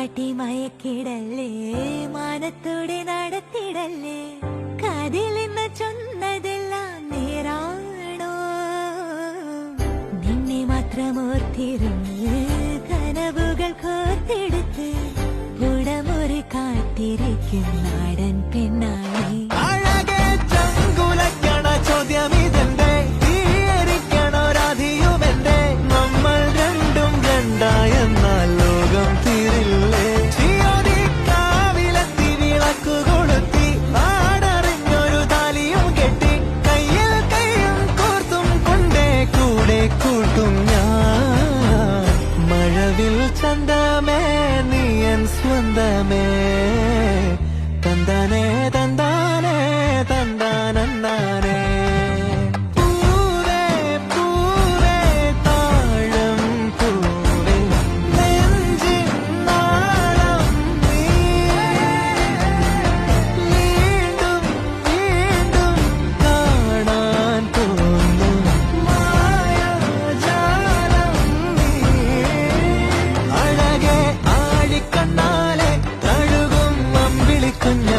കാട്ടി മയക്കിടല്ലേ മാനത്തോടെ നടത്തിടല്ലേ കാതിലെന്ന് ചൊന്നതെല്ലാം നേരാണോ നിന്നെ മാത്രം ഓർത്തിരുന്ന് കനവുകൾ കോർത്തെടുത്ത് ഉടമൊരു കാത്തിരിക്കും നാടൻ പെണ്ണായി ചന്തമേ നീയൻ സ്വന്തമേ തന്താനേ തന്താനേ തന്താനന്താനേ പൂവേ പൂവേ താഴം പൂവേ നെഞ്ചിൻ നാളം നീ വീണ്ടും വീണ്ടും കാണാൻ തോന്നും മായാജാലം നീ അഴകെ ആഴിക്കണ്ണാലെ തഴുകും അമ്പിളിക്കുഞ്ഞ